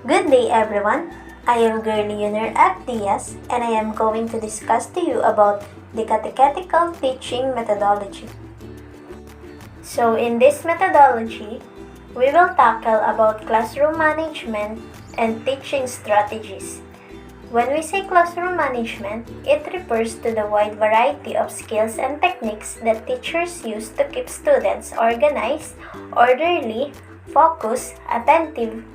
Good day everyone, I am Gerly Diaz and I am going to discuss to you about the catechetical teaching methodology. So in this methodology, we will tackle about classroom management and teaching strategies. When we say classroom management, it refers to the wide variety of skills and techniques that teachers use to keep students organized, orderly, focused, attentive,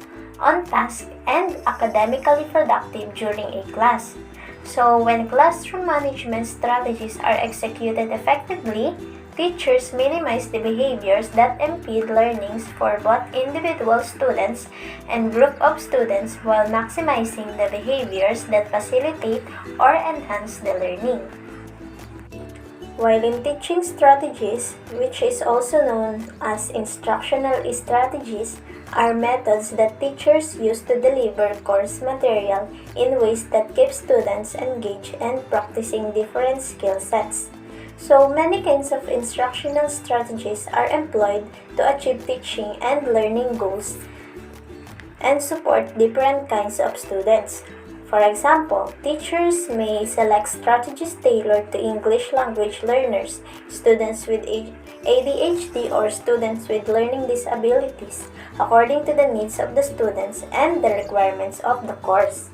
on task, and academically productive during a class. So when classroom management strategies are executed effectively, teachers minimize the behaviors that impede learnings for both individual students and group of students while maximizing the behaviors that facilitate or enhance the learning. While in teaching strategies, which is also known as instructional strategies, are methods that teachers use to deliver course material in ways that keep students engaged and practicing different skill sets. So many kinds of instructional strategies are employed to achieve teaching and learning goals and support different kinds of students. For example, teachers may select strategies tailored to English language learners, students with ADHD, or students with learning disabilities, according to the needs of the students and the requirements of the course.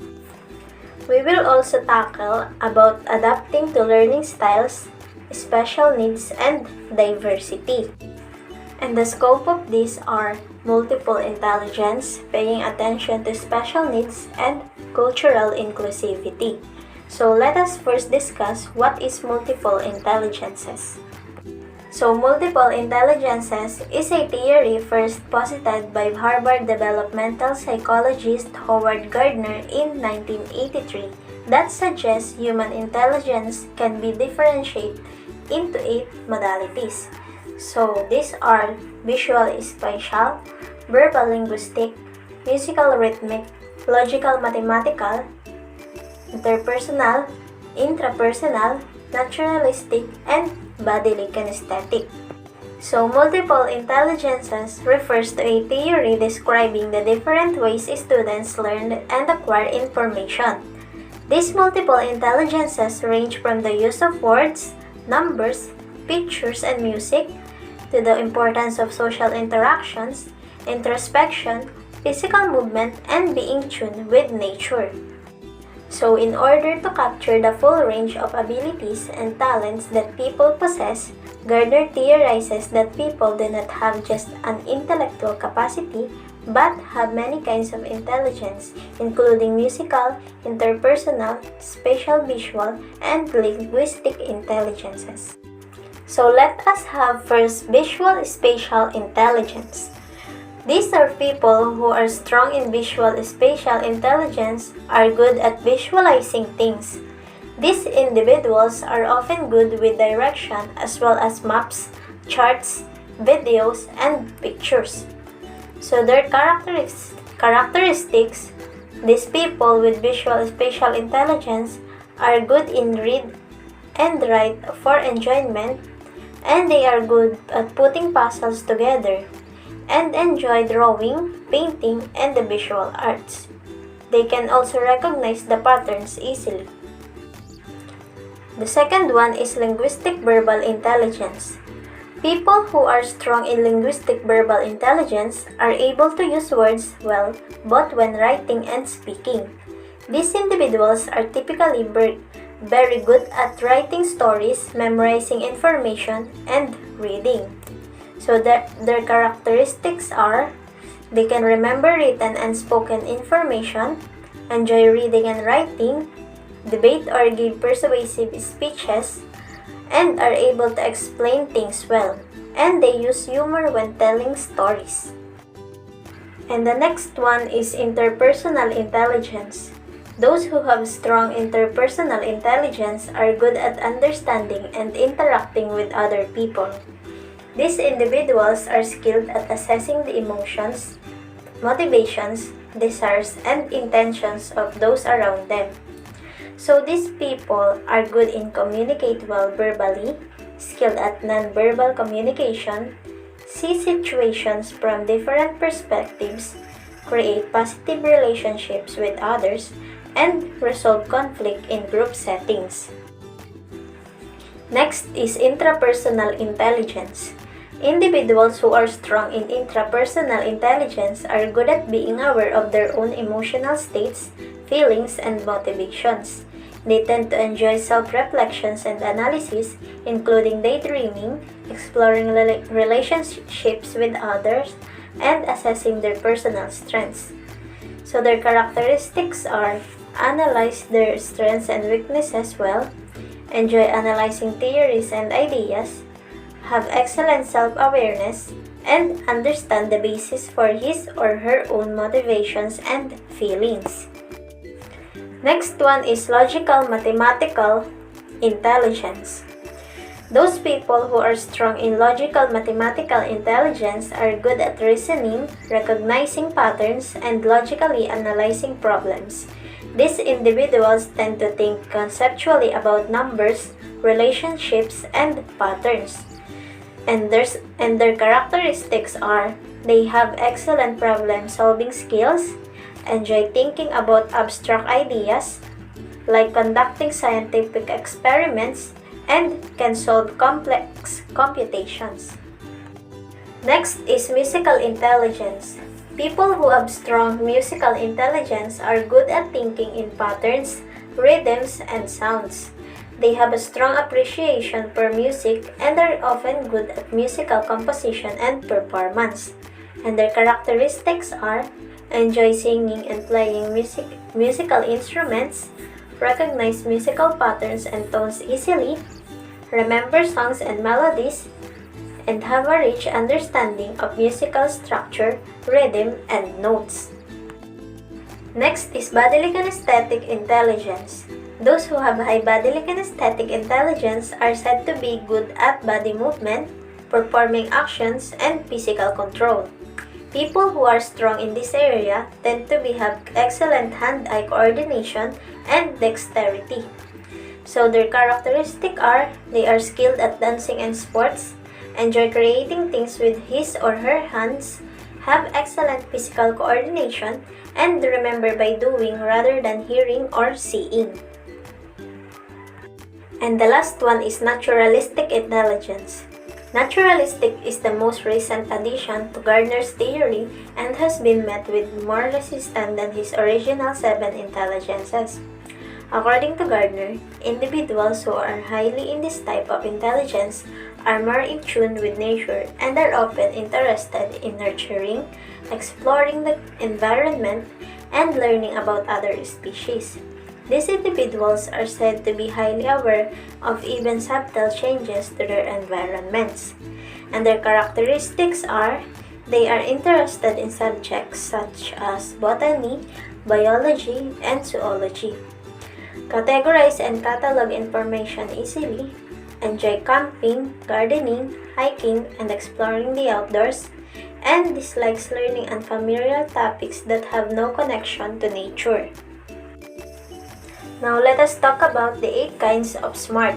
We will also tackle about adapting to learning styles, special needs, and diversity. And the scope of these are multiple intelligence, paying attention to special needs, and cultural inclusivity. So let us first discuss what is multiple intelligences. So multiple intelligences is a theory first posited by Harvard developmental psychologist Howard Gardner in 1983 that suggests human intelligence can be differentiated into 8 modalities. So these are visual spatial, verbal linguistic, musical rhythmic, logical mathematical, interpersonal, intrapersonal, naturalistic, and bodily kinesthetic. So multiple intelligences refers to a theory describing the different ways students learn and acquire information. These multiple intelligences range from the use of words, numbers, pictures, and music, to the importance of social interactions, introspection, physical movement, and being tuned with nature. So in order to capture the full range of abilities and talents that people possess, Gardner theorizes that people do not have just an intellectual capacity, but have many kinds of intelligence, including musical, interpersonal, spatial visual, and linguistic intelligences. So let us have first visual spatial intelligence. These are people who are strong in visual spatial intelligence, are good at visualizing things. These individuals are often good with direction as well as maps, charts, videos, and pictures. So their characteristics, these people with visual spatial intelligence are good in read and write for enjoyment, and they are good at putting puzzles together and enjoy drawing, painting, and the visual arts. They can also recognize the patterns easily. The second one is linguistic verbal intelligence. People who are strong in linguistic verbal intelligence are able to use words well both when writing and speaking. These individuals are typically very good at writing stories, memorizing information, and reading. So their characteristics are, they can remember written and spoken information, enjoy reading and writing, debate or give persuasive speeches, and are able to explain things well, and they use humor when telling stories. And the next one is interpersonal intelligence. Those who have strong interpersonal intelligence are good at understanding and interacting with other people. These individuals are skilled at assessing the emotions, motivations, desires, and intentions of those around them. So these people are good in communicate well verbally, skilled at nonverbal communication, see situations from different perspectives, create positive relationships with others, and resolve conflict in group settings. Next is intrapersonal intelligence. Individuals who are strong in intrapersonal intelligence are good at being aware of their own emotional states, feelings, and motivations. They tend to enjoy self-reflections and analysis, including daydreaming, exploring relationships with others, and assessing their personal strengths. So their characteristics are analyze their strengths and weaknesses well, enjoy analyzing theories and ideas, have excellent self-awareness, and understand the basis for his or her own motivations and feelings. Next one is logical mathematical intelligence. Those people who are strong in logical mathematical intelligence are good at reasoning, recognizing patterns, and logically analyzing problems. These individuals tend to think conceptually about numbers, relationships, and patterns. And their characteristics are they have excellent problem-solving skills, enjoy thinking about abstract ideas, like conducting scientific experiments, and can solve complex computations. Next is musical intelligence. People who have strong musical intelligence are good at thinking in patterns, rhythms, and sounds. They have a strong appreciation for music and are often good at musical composition and performance. And their characteristics are enjoy singing and playing musical instruments, recognize musical patterns and tones easily, remember songs and melodies, and have a rich understanding of musical structure, rhythm, and notes. Next is bodily kinesthetic intelligence. Those who have high bodily kinesthetic intelligence are said to be good at body movement, performing actions, and physical control. People who are strong in this area tend to have excellent hand-eye coordination and dexterity. So their characteristics are they are skilled at dancing and sports, enjoy creating things with his or her hands, have excellent physical coordination, and remember by doing rather than hearing or seeing. And the last one is naturalistic intelligence. Naturalistic is the most recent addition to Gardner's theory and has been met with more resistance than his original 7 intelligences. According to Gardner, individuals who are highly in this type of intelligence are more in tune with nature and are often interested in nurturing, exploring the environment, and learning about other species. These individuals are said to be highly aware of even subtle changes to their environments, and their characteristics are they are interested in subjects such as botany, biology, and zoology, categorize and catalog information easily, enjoy camping, gardening, hiking, and exploring the outdoors, and dislikes learning unfamiliar topics that have no connection to nature. Now let us talk about the 8 kinds of smart.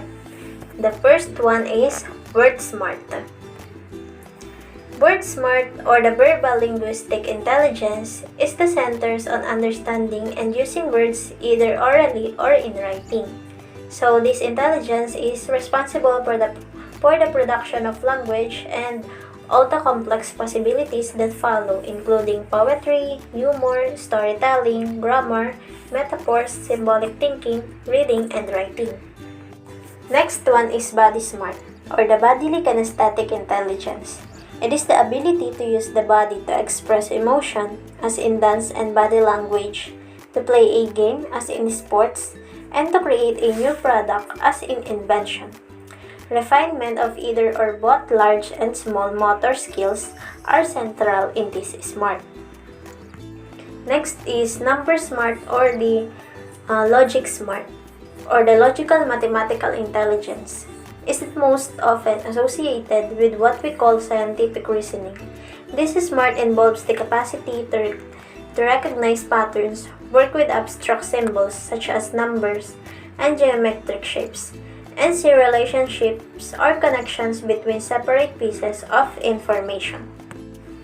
The first one is word smart. Word smart, or the verbal linguistic intelligence, is the centers on understanding and using words either orally or in writing. So this intelligence is responsible for the production of language and all the complex possibilities that follow, including poetry, humor, storytelling, grammar, metaphors, symbolic thinking, reading, and writing. Next one is body smart, or the bodily kinesthetic intelligence. It is the ability to use the body to express emotion, as in dance and body language, to play a game, as in sports, and to create a new product, as in invention. Refinement of either or both large and small motor skills are central in this smart. Next is number smart, or the logic smart, or the logical mathematical intelligence. Is most often associated with what we call scientific reasoning. This smart involves the capacity to recognize patterns, work with abstract symbols such as numbers and geometric shapes, and see relationships or connections between separate pieces of information.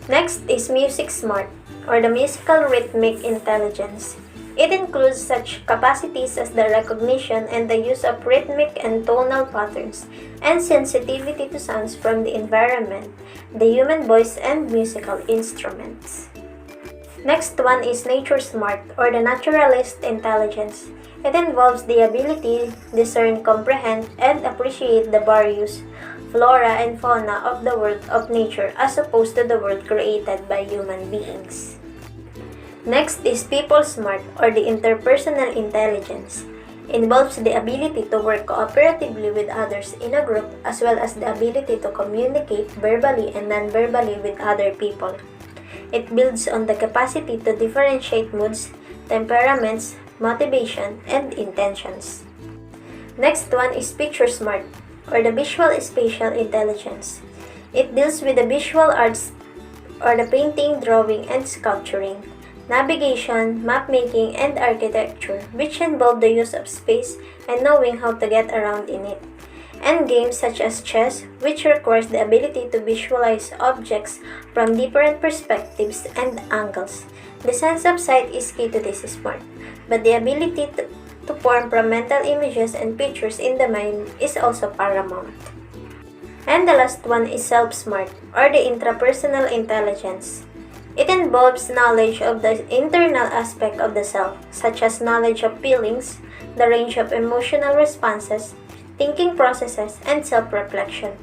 Next is music smart, or the musical rhythmic intelligence. It includes such capacities as the recognition and the use of rhythmic and tonal patterns, and sensitivity to sounds from the environment, the human voice, and musical instruments. Next one is nature smart, or the naturalist intelligence. It involves the ability to discern, comprehend, and appreciate the various flora and fauna of the world of nature as opposed to the world created by human beings. Next is people smart, or the interpersonal intelligence. It involves the ability to work cooperatively with others in a group as well as the ability to communicate verbally and non-verbally with other people. It builds on the capacity to differentiate moods, temperaments, motivation, and intentions. Next one is picture smart, or the visual spatial intelligence. It deals with the visual arts, or the painting, drawing, and sculpturing, navigation, map making, and architecture, which involve the use of space and knowing how to get around in it, and games such as chess, which requires the ability to visualize objects from different perspectives and angles. The sense of sight is key to this sport, but the ability to form from mental images and pictures in the mind is also paramount. And the last one is self-smart, or the intrapersonal intelligence. It involves knowledge of the internal aspect of the self, such as knowledge of feelings, the range of emotional responses, thinking processes, and self-reflection.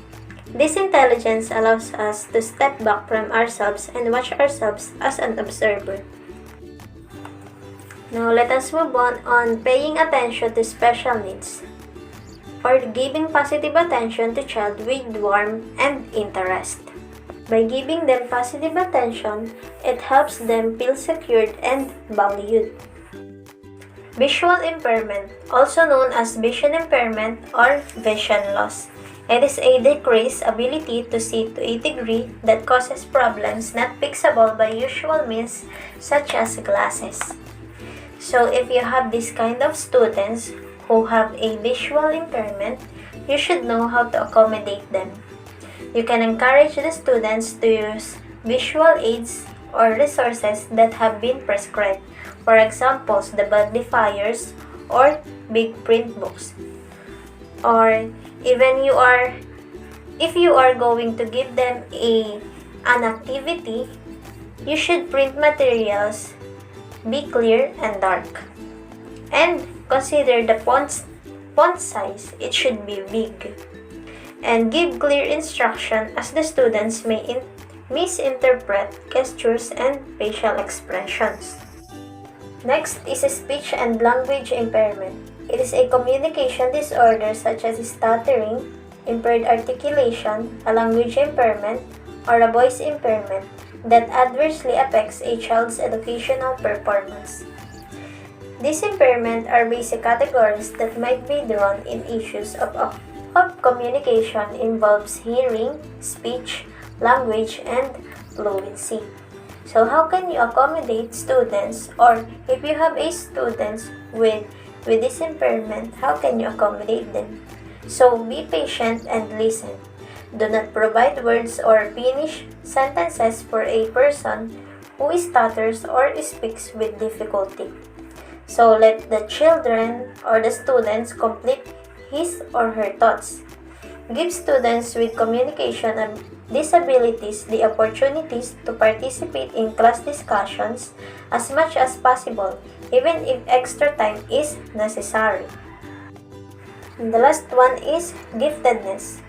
This intelligence allows us to step back from ourselves and watch ourselves as an observer. Now let us move on paying attention to special needs, or giving positive attention to child with warmth and interest. By giving them positive attention, it helps them feel secured and valued. Visual impairment, also known as vision impairment or vision loss. It is a decreased ability to see to a degree that causes problems not fixable by usual means such as glasses. So if you have this kind of students who have a visual impairment, you should know how to accommodate them. You can encourage the students to use visual aids or resources that have been prescribed. For example, the magnifiers or big print books. Or even if you are going to give them an activity, you should print materials, be clear and dark. And consider the font size, it should be big. And give clear instruction as the students may misinterpret gestures and facial expressions. Next is speech and language impairment. It is a communication disorder such as stuttering, impaired articulation, a language impairment, or a voice impairment that adversely affects a child's educational performance. These impairments are basic categories that might be drawn in issues of communication involves hearing, speech, language, and fluency. So how can you accommodate students, or if you have a students with this impairment, how can you accommodate them? So be patient and listen. Do not provide words or finish sentences for a person who stutters or speaks with difficulty. So let the children or the students complete his or her thoughts. Give students with communication disabilities the opportunities to participate in class discussions as much as possible, even if extra time is necessary. And the last one is giftedness.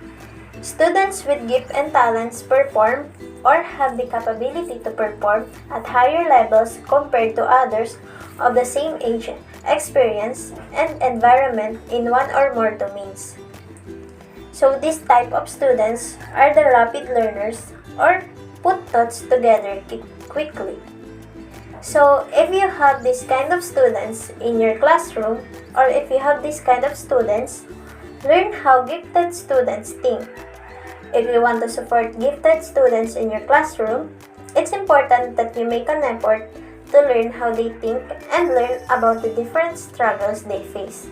Students with gifts and talents perform or have the capability to perform at higher levels compared to others of the same age, experience, and environment in one or more domains. So this type of students are the rapid learners, or put thoughts together quickly. So if you have this kind of students in your classroom, or if you have this kind of students, learn how gifted students think. If you want to support gifted students in your classroom, it's important that you make an effort to learn how they think and learn about the different struggles they face.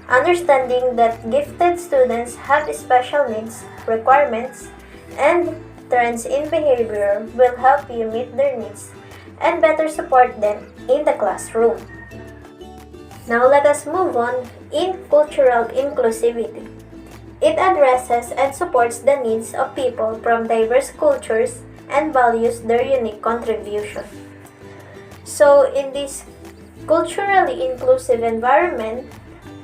Understanding that gifted students have special needs, requirements, and trends in behavior will help you meet their needs and better support them in the classroom. Now let us move on in cultural inclusivity. It addresses and supports the needs of people from diverse cultures and values their unique contribution. So in this culturally inclusive environment,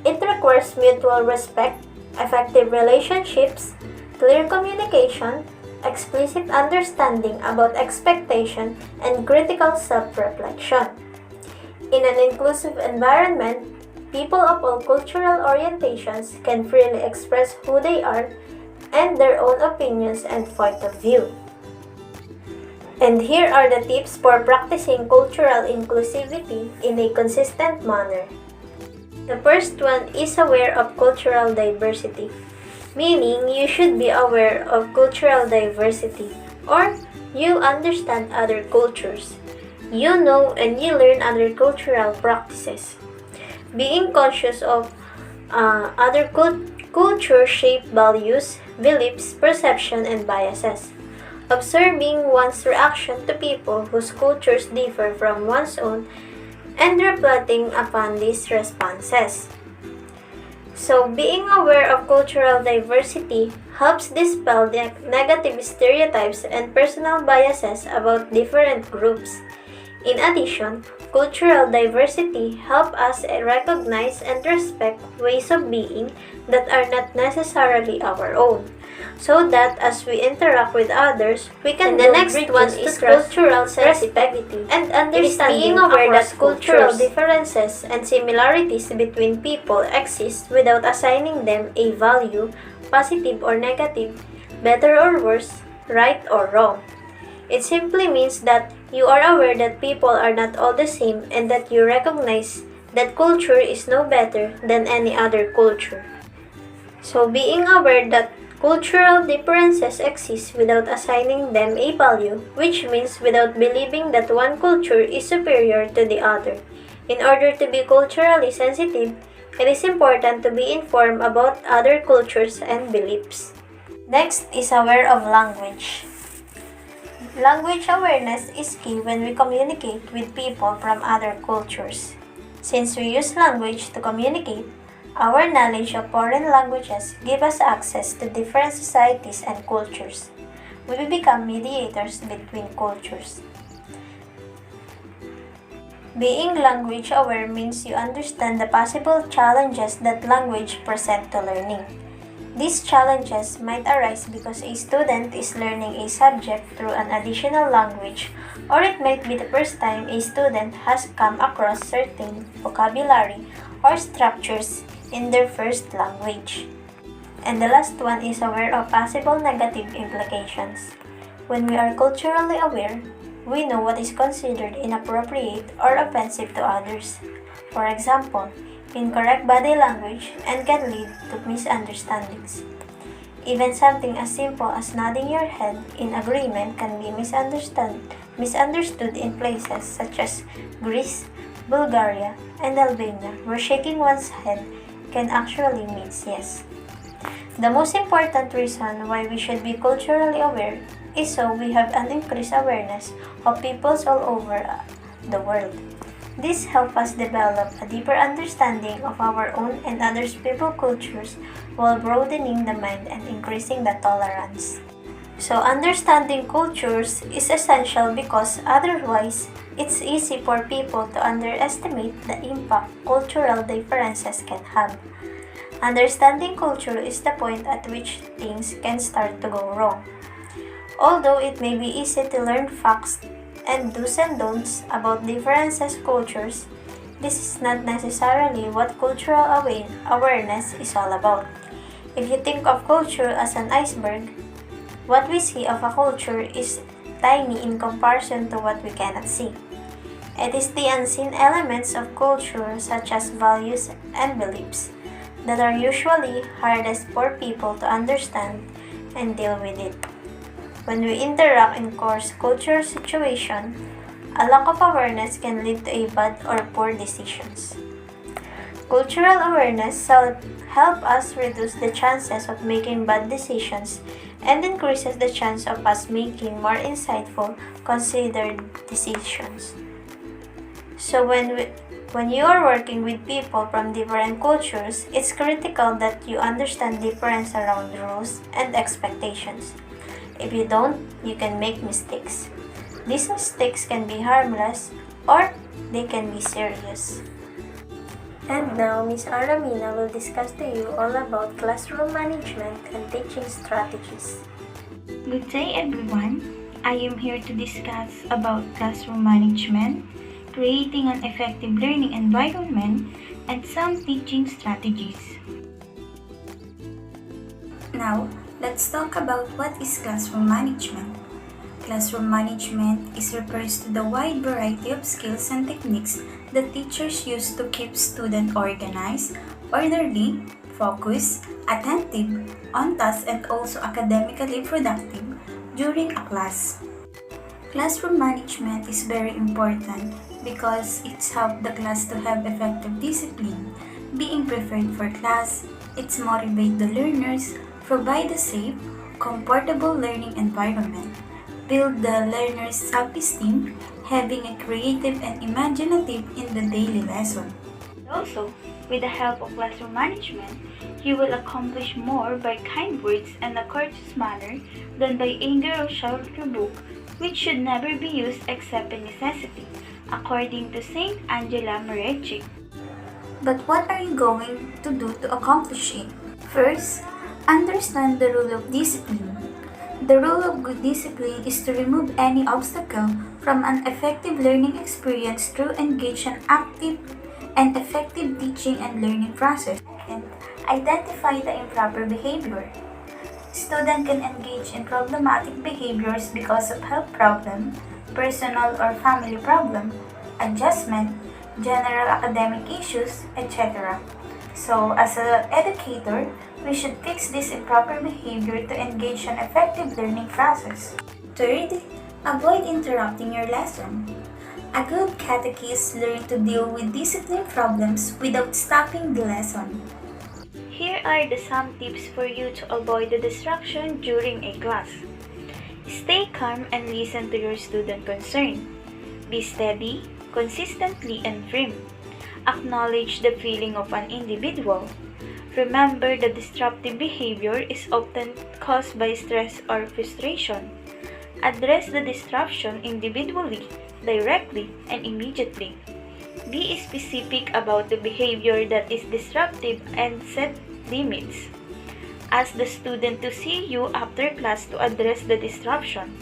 it requires mutual respect, effective relationships, clear communication, explicit understanding about expectation, and critical self-reflection. In an inclusive environment, people of all cultural orientations can freely express who they are and their own opinions and point of view. And here are the tips for practicing cultural inclusivity in a consistent manner. The first one is aware of cultural diversity, meaning you should be aware of cultural diversity, or you understand other cultures. You know and you learn other cultural practices. Being conscious of other culture-shaped values, beliefs, perception, and biases. Observing one's reaction to people whose cultures differ from one's own and reflecting upon these responses. So, being aware of cultural diversity helps dispel the negative stereotypes and personal biases about different groups. In addition, cultural diversity helps us recognize and respect ways of being that are not necessarily our own, so that as we interact with others, we can build bridges to cultural sensitivity and understanding. Being aware that cultural differences and similarities between people exist without assigning them a value, positive or negative, better or worse, right or wrong. It simply means that you are aware that people are not all the same and that you recognize that culture is no better than any other culture. So being aware that cultural differences exist without assigning them a value, which means without believing that one culture is superior to the other. In order to be culturally sensitive, it is important to be informed about other cultures and beliefs. Next is aware of language. Language awareness is key when we communicate with people from other cultures. Since we use language to communicate, our knowledge of foreign languages gives us access to different societies and cultures. We become mediators between cultures. Being language aware means you understand the possible challenges that language presents to learning. These challenges might arise because a student is learning a subject through an additional language, or it might be the first time a student has come across certain vocabulary or structures in their first language. And the last one is aware of possible negative implications. When we are culturally aware, we know what is considered inappropriate or offensive to others. For example, incorrect body language and can lead to misunderstandings. Even something as simple as nodding your head in agreement can be misunderstood in places such as Greece, Bulgaria, and Albania, where shaking one's head can actually mean yes. The most important reason why we should be culturally aware is so we have an increased awareness of peoples all over the world. This helps us develop a deeper understanding of our own and others' people's cultures while broadening the mind and increasing the tolerance. So understanding cultures is essential because otherwise, it's easy for people to underestimate the impact cultural differences can have. Understanding culture is the point at which things can start to go wrong. Although it may be easy to learn facts and do's and don'ts about differences cultures, this is not necessarily what cultural awareness is all about. If you think of culture as an iceberg, what we see of a culture is tiny in comparison to what we cannot see. It is the unseen elements of culture such as values and beliefs that are usually hardest for people to understand and deal with it. When we interact in coarse cultural situation, a lack of awareness can lead to a bad or poor decisions. Cultural awareness help us reduce the chances of making bad decisions and increases the chance of us making more insightful, considered decisions. So when you are working with people from different cultures, it's critical that you understand difference around rules and expectations. If you don't, you can make mistakes. These mistakes can be harmless or they can be serious. And now, Ms. Aramina will discuss to you all about classroom management and teaching strategies. Good day everyone. I am here to discuss about classroom management, creating an effective learning environment, and some teaching strategies. Now, let's talk about what is classroom management. Classroom management refers to the wide variety of skills and techniques that teachers use to keep students organized, orderly, focused, attentive, on task, and also academically productive during a class. Classroom management is very important because it's helped the class to have effective discipline, being prepared for class, it's motivate the learners, provide a safe, comfortable learning environment, build the learner's self-esteem, having a creative and imaginative in the daily lesson. Also, with the help of classroom management, you will accomplish more by kind words and a courteous manner than by anger or shout rebuke, which should never be used except in necessity, according to Saint Angela Merici. But what are you going to do to accomplish it? First, understand the rule of discipline. The rule of good discipline is to remove any obstacle from an effective learning experience through engage an active and effective teaching and learning process. And identify the improper behavior. Student can engage in problematic behaviors because of health problem, personal or family problem, adjustment, general academic issues, etc. So, as an educator, we should fix this improper behavior to engage in effective learning process. Third, avoid interrupting your lesson. A good catechist learns to deal with discipline problems without stopping the lesson. Here are some tips for you to avoid the distraction during a class. Stay calm and listen to your student concern. Be steady, consistently and firm. Acknowledge the feeling of an individual. Remember that disruptive behavior is often caused by stress or frustration. Address the disruption individually, directly, and immediately. Be specific about the behavior that is disruptive and set limits. Ask the student to see you after class to address the disruption.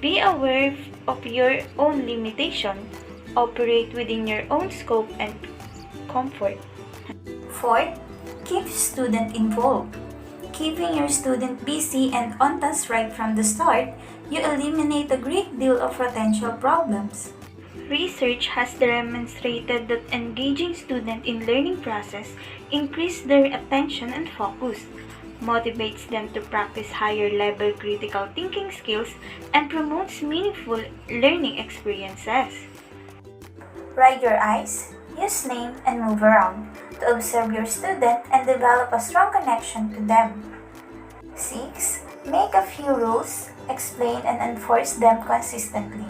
Be aware of your own limitation. Operate within your own scope and comfort. Fourth, keep student involved. Keeping your student busy and on task right from the start, you eliminate a great deal of potential problems. Research has demonstrated that engaging students in learning process increases their attention and focus, motivates them to practice higher level critical thinking skills, and promotes meaningful learning experiences. Ride your eyes, use name, and move around to observe your student and develop a strong connection to them. 6. Make a few rules, explain and enforce them consistently.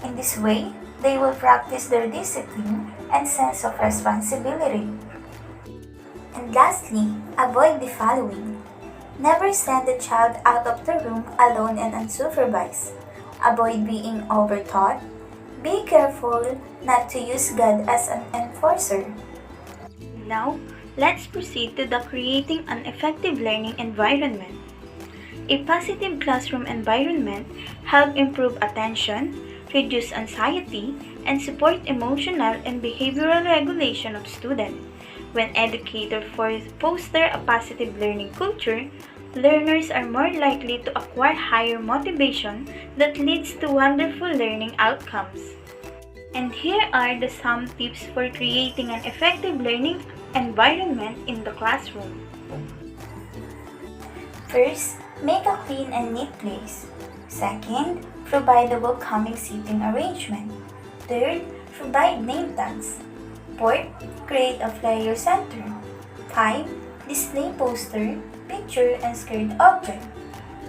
In this way, they will practice their discipline and sense of responsibility. And lastly, avoid the following. Never send the child out of the room alone and unsupervised. Avoid being overtaught. Be careful not to use God as an enforcer. Now, let's proceed to the creating an effective learning environment. A positive classroom environment helps improve attention, reduce anxiety, and support emotional and behavioral regulation of students. When educators foster a positive learning culture, learners are more likely to acquire higher motivation that leads to wonderful learning outcomes. And here are some tips for creating an effective learning environment in the classroom. First, make a clean and neat place. Second, provide a welcoming seating arrangement. Third, provide name tags. Fourth, create a flyer center. 5. Display poster, picture, and scared object.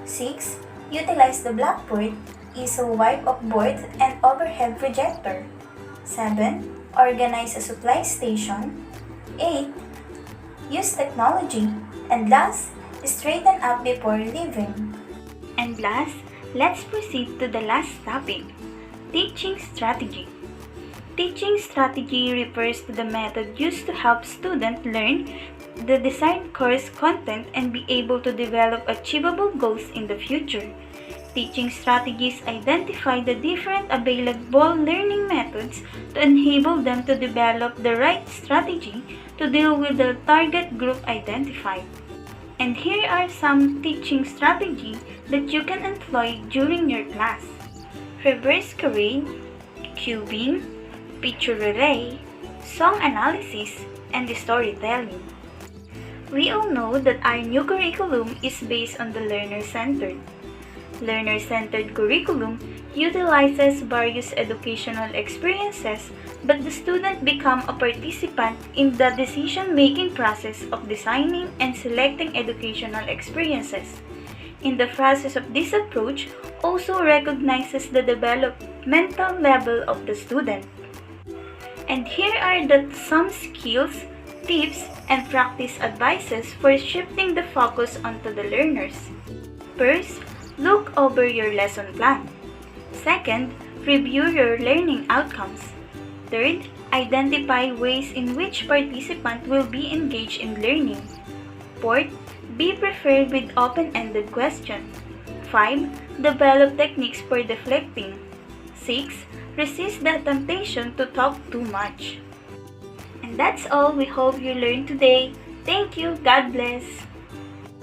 6. Utilize the blackboard, easel wipe of board, and overhead projector. 7. Organize a supply station. 8. Use technology. And last, straighten up before leaving. And last, let's proceed to the last topic, teaching strategy. Teaching strategy refers to the method used to help students learn the desired course content and be able to develop achievable goals in the future. Teaching strategies identify the different available learning methods to enable them to develop the right strategy to deal with the target group identified. And here are some teaching strategies that you can employ during your class. Reverse charade, cubing, picture relay, song analysis, and storytelling. We all know that our new curriculum is based on the learner-centered. Learner-centered curriculum utilizes various educational experiences, but the student becomes a participant in the decision-making process of designing and selecting educational experiences. In the process of this approach, also recognizes the developmental level of the student. And here are some skills, tips, and practice advices for shifting the focus onto the learners. First, look over your lesson plan. Second, review your learning outcomes. Third, identify ways in which participant will be engaged in learning. Fourth, be prepared with open-ended questions. 5. Develop techniques for deflecting. 6. Resist the temptation to talk too much. And that's all we hope you learned today. Thank you. God bless.